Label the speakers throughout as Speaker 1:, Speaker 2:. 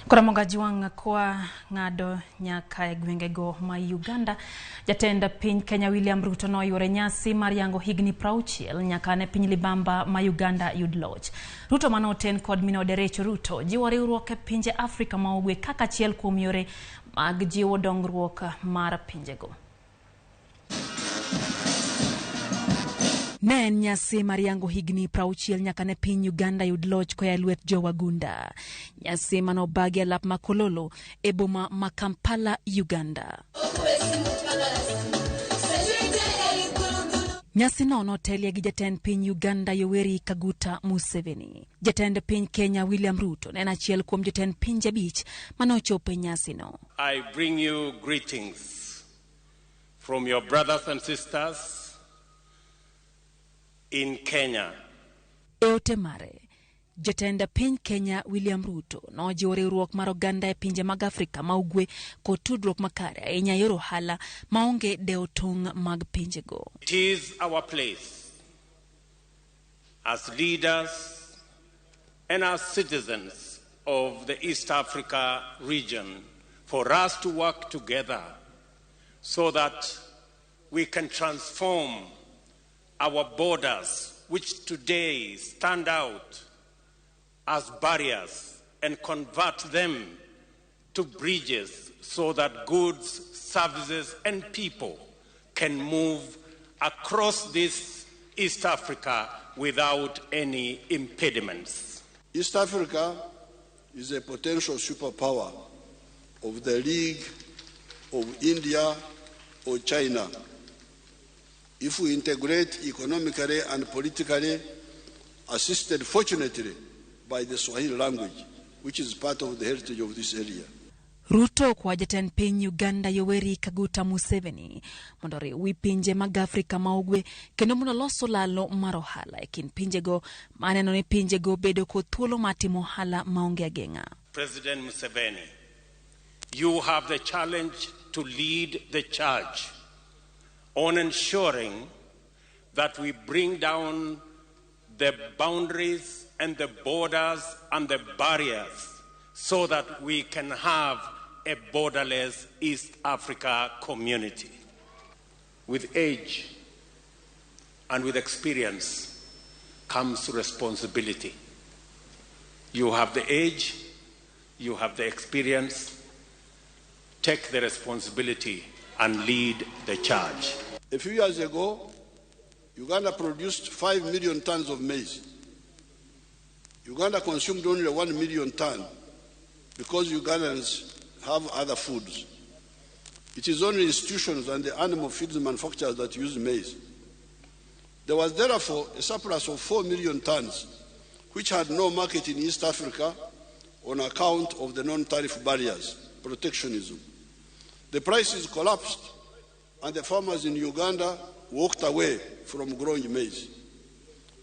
Speaker 1: Ramogi juang kwa ngado Nyaka e gwengego ma Uganda. Jatend piny Kenya William Ruto no yore nyasi mar yango higni 60 nyaka ne piny libamba ma Uganda yud loch. Ruto manoten kod mino derecho Ruto jiwo riwruok e pinje Afrika ma Ugwe kaka achiel kuom yore mag jiwo dongruok mar pinjego. Ne en nyasi mar yango higni 60 nyaka ne piny Uganda yud loch koya lwet jowagunda. Nyasi manobagi alap makololo e boma ma Kampala, Uganda. Nyasi no notelie gi jatend piny Uganda Yoweri Kaguta Museveni. Jatend piny Kenya William Ruto ne en achiel kuom jatend pinje 5 manochopo e nyasi no.
Speaker 2: I bring you greetings from your brothers and sisters in Kenya.
Speaker 1: Eote mare, jatend piny Kenya William Ruto nojiwo riwruok mar oganda e pinje mag Afrika ma Ugwe kod tudruok makare ahinya yor ohala maonge dewo tong' mag pinjego.
Speaker 2: It is our place as leaders and as citizens of the East Africa region for us to work together so that we can transform our borders, which today stand out as barriers, and convert them to bridges so that goods, services, and people can move across this East Africa without any impediments.
Speaker 3: East Africa is a potential superpower of the League of India or China. If we integrate economically and politically, assisted fortunately by the Swahili language, which is part of the heritage of this area.
Speaker 1: Ruto kwa jatend piny Uganda Yoweri Kaguta Museveni mondo riwi pinje mag Afrika ma Ugwe kendo mondo loso lalo mar ohala e kind pinjego maneno ni pinjego bedo kod thuolo mar timo ohala maonge ageng'a.
Speaker 2: President Museveni, you have the challenge to lead the charge on ensuring that we bring down the boundaries and the borders and the barriers so that we can have a borderless East Africa community. With age and with experience comes responsibility. You have the age, you have the experience, take the responsibility and lead the charge.
Speaker 3: A few years ago, Uganda produced 5 million tons of maize. Uganda consumed only 1 million tons because Ugandans have other foods. It is only institutions and the animal feeds manufacturers that use maize. There was therefore a surplus of 4 million tons, which had no market in East Africa on account of the non-tariff barriers, protectionism. The prices collapsed, and the farmers in Uganda walked away from growing maize.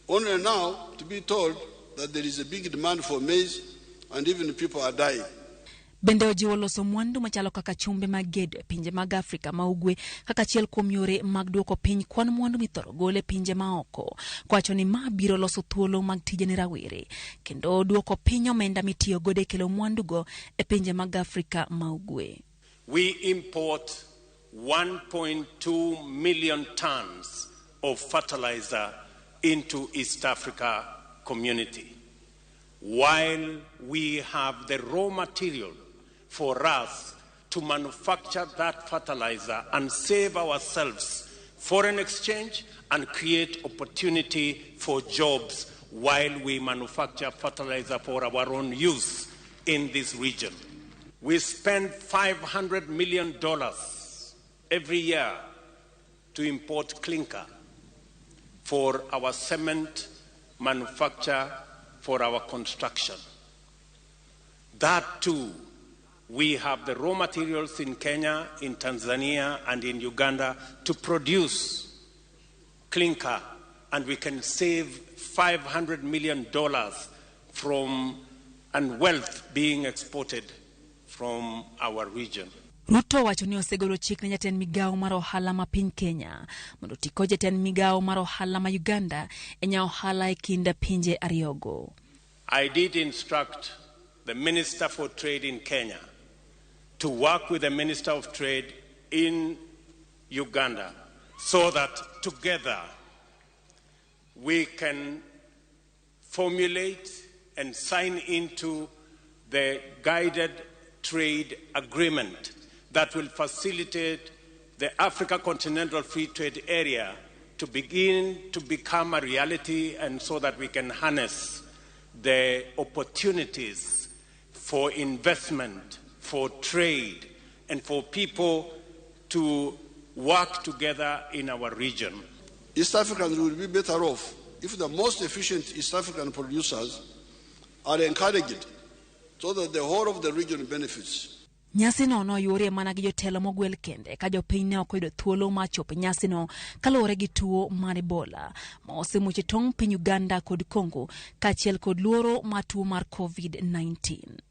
Speaker 3: Only now to be told that there is a big demand for maize, and even people are dying.
Speaker 1: Bende ojiwo loso mwandu machalo kaka chumbe mag gedo e pinje mag Afrika ma Ugwe kaka achiel kuom yore mag duoko piny kwan mwandu mithoro gol e pinje maoko. Kwacho ni ma biro loso thuolo mag tije ne rawere kendo duoko piny omenda mitiyo godo e kelo mwandugo e pinje mag Afrika ma Ugwe.
Speaker 2: We import 1.2 million tons of fertilizer into East Africa community, while we have the raw material for us to manufacture that fertilizer and save ourselves foreign exchange and create opportunity for jobs while we manufacture fertilizer for our own use in this region. We spend $500 million every year to import clinker for our cement manufacture, for our construction. That too, we have the raw materials in Kenya, in Tanzania, and in Uganda to produce clinker, and we can save $500 million from and wealth being exported from our region.
Speaker 1: Ruto wacho ni osegolo chik ne jatend migao mar ohala ma piny Kenya mondo tiko jatend migao mar ohala ma Uganda enya ohala e kind pinje ariyogo.
Speaker 2: I did instruct the Minister for Trade in Kenya, to work with the Minister of Trade in Uganda so that together we can formulate and sign into the guided trade agreement that will facilitate the Africa Continental Free Trade Area to begin to become a reality, and so that we can harness the opportunities for investment, for trade, and for people to work together in our region.
Speaker 3: East Africans will be better off if the most efficient East African producers are encouraged so that the whole of the region benefits.
Speaker 1: Nyasi no yore mana gi jotelo mogwel kende ka jopiny ne ok oyudo thuolo mar chopo nyasi no kaluwore gi tuo mar Ebola ma osemuocho tong' piny Uganda kod Congo kaachiel kod luoro mar tuo mar COVID-19.